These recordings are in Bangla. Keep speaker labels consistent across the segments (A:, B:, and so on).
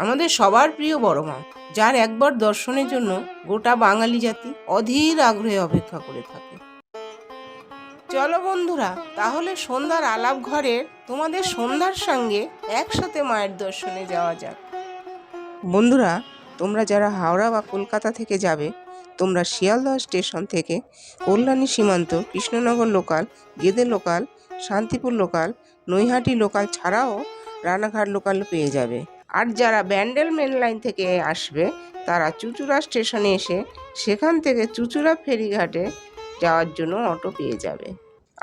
A: আমাদের সবার প্রিয় বড় মা, যার একবার দর্শনের জন্য গোটা বাঙালি জাতি অধীর আগ্রহে অপেক্ষা করে থাকে। চলো বন্ধুরা, তাহলে সন্ধ্যার আলাপ ঘরের তোমাদের সন্ধ্যার সঙ্গে একসাথে মায়ের দর্শনে যাওয়া যাক। বন্ধুরা, তোমরা যারা হাওড়া বা কলকাতা থেকে যাবে, তোমরা শিয়ালদহ স্টেশন থেকে কল্যাণী সীমান্ত, Krishnanagar local, Gede local, Shantipur local, Naihati local ছাড়াও রানাঘাট লোকাল পেয়ে যাবে। আর যারা ব্যান্ডেল মেন লাইন থেকে আসবে, তারা চুঁচুড়া স্টেশনে এসে সেখান থেকে চুঁচুড়া ফেরিঘাটে যাওয়ার জন্য অটো পেয়ে যাবে।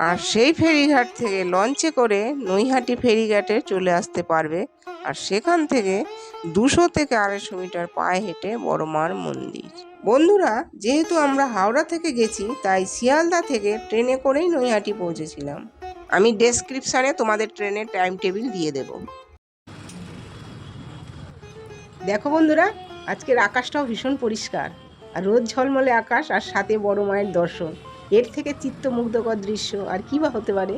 A: আর সেই ফেরিঘাট থেকে লঞ্চে করে নৈহাটি ফেরিঘাটে চলে আসতে পারবে। আর সেখান থেকে 200 থেকে 250 মিটার পায়ে হেঁটে বড় মার মন্দির। বন্ধুরা, যেহেতু আমরা হাওড়া থেকে গেছি, তাই শিয়ালদা থেকে ট্রেনে করেই নৈহাটি পৌঁছেছিলাম। আমি ডেসক্রিপশানে তোমাদের ট্রেনের টাইম টেবিল দিয়ে দেব। দেখো বন্ধুরা, আজকের আকাশটাও ভীষণ পরিষ্কার, আর রোদ ঝলমলে আকাশ, আর সাথে বড় মায়ের দর্শন। এর থেকে চিত্তমুগ্ধকর দৃশ্য আর কি বা হতে পারে।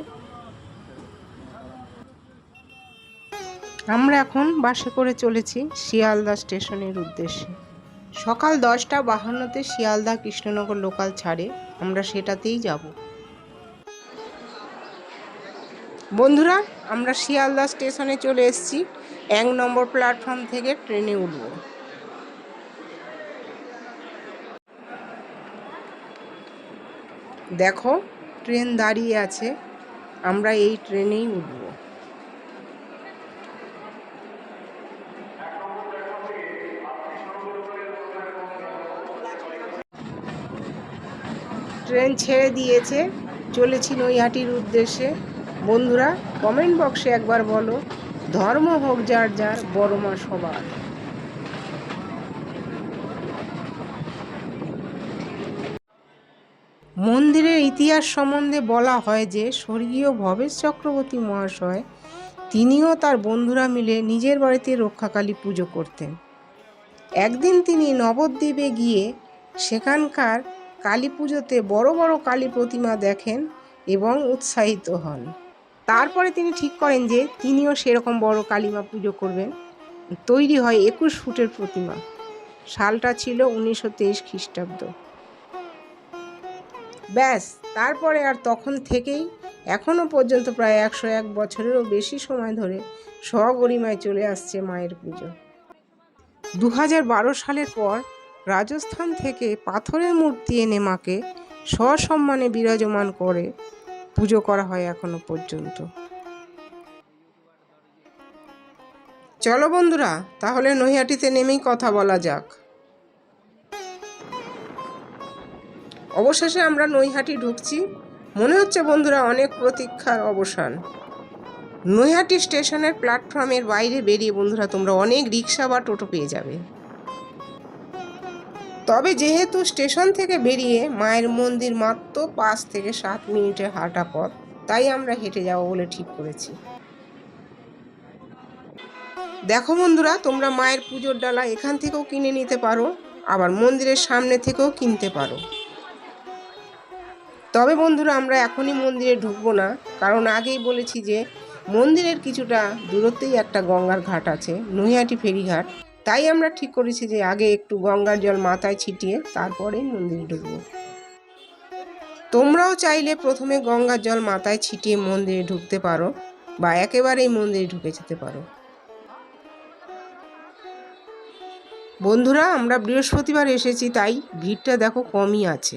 A: আমরা এখন বাসে করে চলেছি শিয়ালদা স্টেশনের উদ্দেশ্যে। সকাল 10:52-তে শিয়ালদা কৃষ্ণনগর লোকাল ছাড়ে, আমরা সেটাতেই যাব। বন্ধুরা, আমরা শিয়ালদা স্টেশনে চলে এসেছি। 1 নম্বর প্ল্যাটফর্ম থেকে ট্রেনে উঠব। দেখো, ট্রেন দাঁড়িয়ে আছে, আমরা এই ট্রেনেই উঠব। ট্রেন ছেড়ে দিয়েছে, চলেছি নৈহাটির উদ্দেশ্যে। বন্ধুরা, কমেন্ট বক্সে একবার বলো, ধর্ম হোক যার যার, বড় মা সবার। মন্দিরের ইতিহাস সম্বন্ধে বলা হয় যে স্বর্গীয় ভবেশ চক্রবর্তী মহাশয়, তিনিও তার বন্ধুরা মিলে নিজের বাড়িতে রক্ষাকালী পুজো করতেন। একদিন তিনি নবদ্বীপে গিয়ে সেখানকার কালী পুজোতে বড় বড় কালী প্রতিমা দেখেন এবং উৎসাহিত হন। তারপরে তিনি ঠিক করেন যে তিনিও সেরকম বড় কালীমা পুজো করবেন। তৈরি হয় 21 ফুটের প্রতিমা। সালটা ছিল 1923 খ্রিস্টাব্দ। ব্যাস, তারপরে আর তখন থেকেই এখনো পর্যন্ত প্রায় 101 বছরেরও বেশি সময় ধরে সগরিমায় চলে আসছে মায়ের পুজো। 2012 সালের পর রাজস্থান থেকে পাথরের মূর্তি এনে মাকে সসম্মানে বিরাজমান করে পুজো করা হয় এখনো পর্যন্ত। চলো বন্ধুরা, তাহলে নৈহাটিতে নেমেই কথা বলা যাক। অবশেষে আমরা নৈহাটি ঢুকছি। মনে হচ্ছে বন্ধুরা অনেক প্রতীক্ষার অবসান। নৈহাটি স্টেশনের প্ল্যাটফর্মের বাইরে বেরিয়ে বন্ধুরা তোমরা অনেক রিক্সা বা টোটো পেয়ে যাবে। তবে যেহেতু স্টেশন থেকে বেরিয়ে মায়ের মন্দির মাত্র 5 থেকে 7 মিনিটের হাঁটা পথ, তাই আমরা হেঁটে যাব বলে ঠিক করেছি। দেখো বন্ধুরা, তোমরা মায়ের পুজোর ডালা এখান থেকেও কিনে নিতে পারো, আবার মন্দিরের সামনে থেকেও কিনতে পারো। তবে বন্ধুরা, আমরা এখনই মন্দিরে ঢুকবো না, কারণ আগেই বলেছি যে মন্দিরের কিছুটা দূরত্বেই একটা গঙ্গার ঘাট আছে, নৈহাটি ফেরিঘাট। তাই আমরা ঠিক করেছি যে আগে একটু গঙ্গার জল মাথায় ছিটিয়ে তারপরেই মন্দিরে ঢুকবো। তোমরাও চাইলে প্রথমে গঙ্গার জল মাথায় ছিটিয়ে মন্দিরে ঢুকতে পারো, বা একেবারেই মন্দিরে ঢুকে যেতে পারো। বন্ধুরা, আমরা বৃহস্পতিবার এসেছি, তাই ভিড়টা দেখো কমই আছে।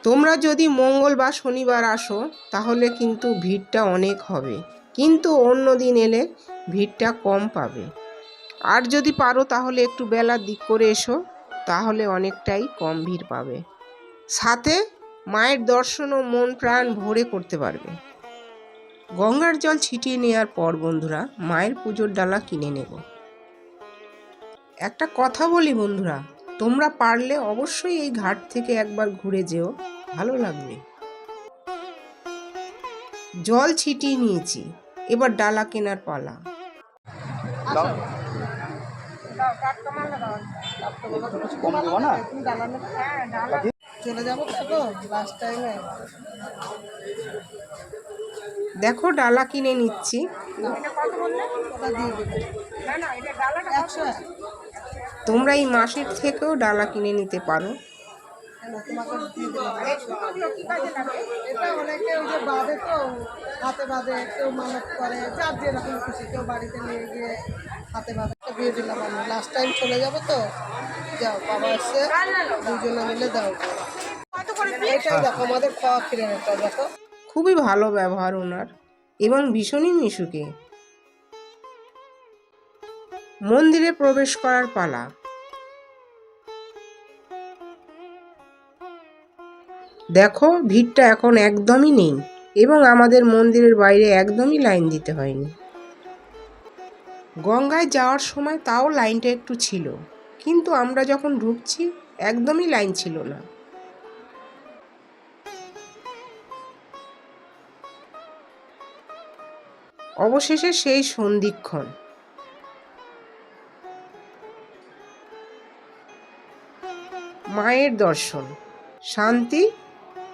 A: তোমরা যদি মঙ্গল বা শনিবার আসো তাহলে কিন্তু ভিড়টা অনেক হবে, কিন্তু অন্য দিন এলে ভিড়টা কম পাবে। আর যদি পারো তাহলে একটু বেলার দিক করে এসো, তাহলে অনেকটাই কম ভিড় পাবে। সাথে মায়ের দর্শনও মন প্রাণ ভরে করতে পারবে। গঙ্গার জল ছিটিয়ে নেওয়ার পর বন্ধুরা মায়ের পুজোর ডালা কিনে নেব। একটা কথা বলি বন্ধুরা, তোমরা পারলে অবশ্যই এই ঘাট থেকে একবার ঘুরে যেও, ভালো লাগবে। জল ছিটিয়ে নিয়েছি, এবার ডালা কেনার পালা। চলে যাবো লাস্ট টাইমে। দেখো ডালা কিনে নিচ্ছি। তোমরা এই মাসের থেকেও ডালা কিনে নিতে পারো।
B: হাতে বাঁধে, কেউ মানত করে, যার যেরকম খুশি, কেউ বাড়িতে নিয়ে গিয়ে হাতে বাঁধে দিয়ে দিলাম। আমি লাস্ট টাইম চলে যাবো তো, যাও বাবা এসে দুজনে মিলে দাও। এটাই দেখো আমাদের খাওয়া ফিরে, এটা দেখো
A: খুবই ভালো ব্যবহার ওনার এবং ভীষণই মিশুকে। মন্দিরে প্রবেশ করার পালা। দেখো ভিড়টা এখন একদমই নেই এবং আমাদের মন্দিরের বাইরে একদমই লাইন দিতে হয়নি। গঙ্গায় যাওয়ার সময় তাও লাইনটা একটু ছিল, কিন্তু আমরা যখন ঢুকছি একদমই লাইন ছিল না। অবশেষে সেই সন্ধিক্ষণ। মায়ের দর্শন, শান্তি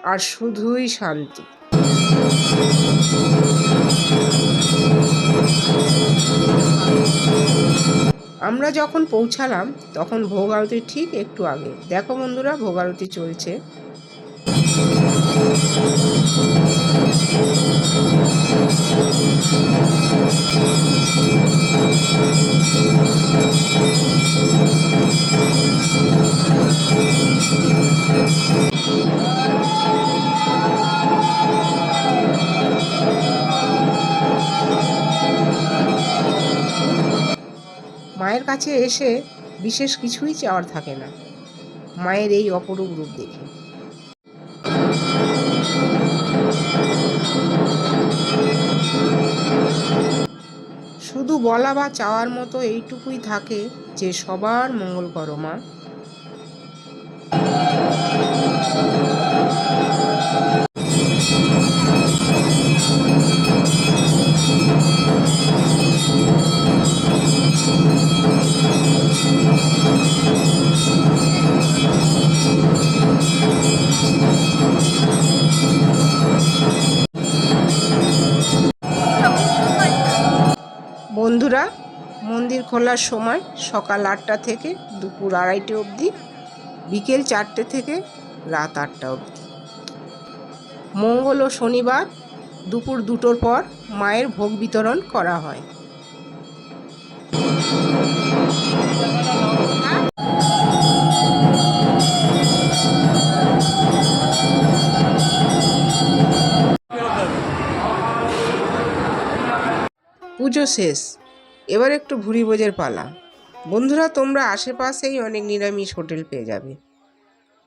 A: আর শুধুই শান্তি। আমরা যখন পৌঁছালাম তখন ভোগ আরতির ঠিক একটু আগে। দেখো বন্ধুরা, ভোগ আরতি চলছে। মায়ের কাছে এসে বিশেষ কিছুই চাওয়ার থাকে না মায়ের এই অপরূপ রূপ দেখে। শুধু বলা বা চাওয়ার মতো এইটুকুই থাকে যে সবার মঙ্গল করো মা। বন্ধুরা, মন্দির খোলার সময় সকাল 8টা থেকে দুপুর 2:30 অবধি, বিকেল 4টে থেকে রাত 8টা অবধি। মঙ্গল ও শনিবার দুপুর 2টোর পর মায়ের ভোগ বিতরণ করা হয়। পুজো শেষ, এবার একটু ভুরি ভোজের পালা। বন্ধুরা, তোমরা আশেপাশেই অনেক নিরামিষ হোটেল পেয়ে যাবে,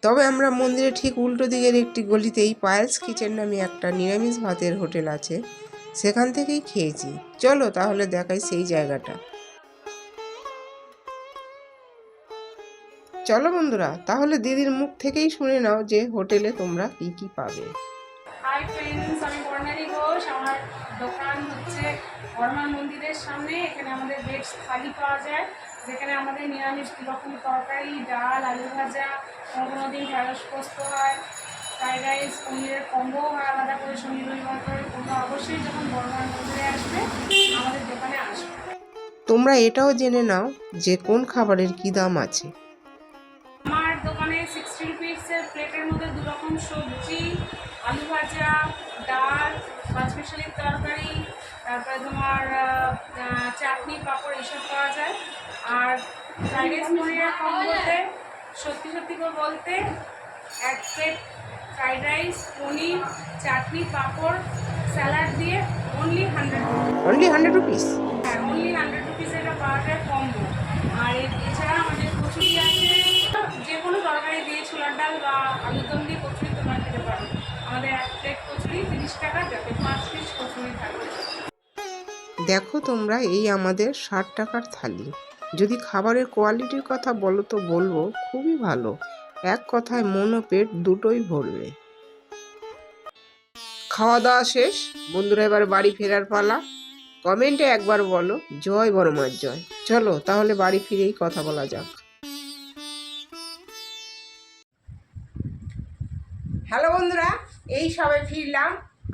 A: তবে আমরা মন্দিরের ঠিক উল্টো দিকের একটি গলিতেই পায়েলস কিচেন নামে একটা নিরামিষ ভাতের হোটেল আছে, সেখান থেকেই খেয়েছি। চলো তাহলে দেখাই সেই জায়গাটা। চলো বন্ধুরা, তাহলে দিদির মুখ থেকেই শুনে নাও যে হোটেলে তোমরা কি কি পাবে।
C: হাই ফ্রেন্ডস, আমি বর্ণালী ঘোষ। আমার দোকান হচ্ছে হনুমান মন্দিরের সামনে। এখানে আমাদের ভেজ থালি পাওয়া যায়, যেখানে আমাদের নিরামিষ রকম তরকারি, ডাল, আলু ভাজা, কোনো দিন ঢ্যাঁড়স পোস্ত হয়, ফ্রাইড রাইস, পনিরের কম্বো হয় আলাদা করে শনি রবিবার করে। তোমরা অবশ্যই যখন বর্ণালী মন্দিরে আসবে আমাদের দোকানে আসবে।
A: তোমরা এটাও জেনে নাও যে কোন খাবারের কি দাম আছে।
C: আমার দোকানে 60 রুপিসের প্লেটের মধ্যে 2 রকম সবজি, আলু ভাজা, ডাল, পাঁচমিশালির তরকারি, তারপরে তোমার চাটনি, পাঁপড় এইসব পাওয়া যায়। আর ফ্রাইড রাইস পনিরের কম্বোতে সত্যি সত্যি করে বলতে 1 প্লেট ফ্রাইড রাইস, পনির, চাটনি, পাঁপড়, স্যালাড দিয়ে অনলি 100 রুপিস।
A: Only 100 rupees?
C: হ্যাঁ, অনলি 100 রুপিসের এটা পাওয়া যায় কম্বো। আর এছাড়া আমাদের কচুরি আছে, যে কোনো তরকারি দিয়ে, ছোলার ডাল বা আলুর দম দিয়ে কচুরি তোমরা খেতে পারো। আমাদের 1 প্লেট কচুরি 30 টাকা, যাতে 5 পিস কচুরি থাকবে।
A: দেখো তোমরা, এই আমাদের 60 টাকার থালি। যদি খাবারের কোয়ালিটির কথা বলো তো বলবো খুবই ভালো। এক কথায় মন ও পেট দুটোই ভরবে। খাওয়া দাওয়া শেষ বন্ধুরা, এবার বাড়ি ফেরার পালা। কমেন্টে একবার বলো জয় বড়মার জয়। চলো তাহলে বাড়ি ফিরেই কথা বলা যাক। হ্যালো বন্ধুরা, এই সবে ফিরলাম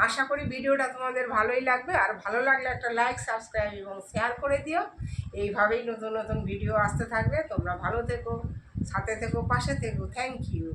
A: আশা করি ভিডিওটা তোমাদের ভালোই লাগবে, আর ভালো লাগলে একটা লাইক, সাবস্ক্রাইব এবং শেয়ার করে দিও। এইভাবেই নতুন নতুন ভিডিও আসতে থাকবে। তোমরা ভালো থেকো, সাথে থেকো, পাশে থেকো। Thank you.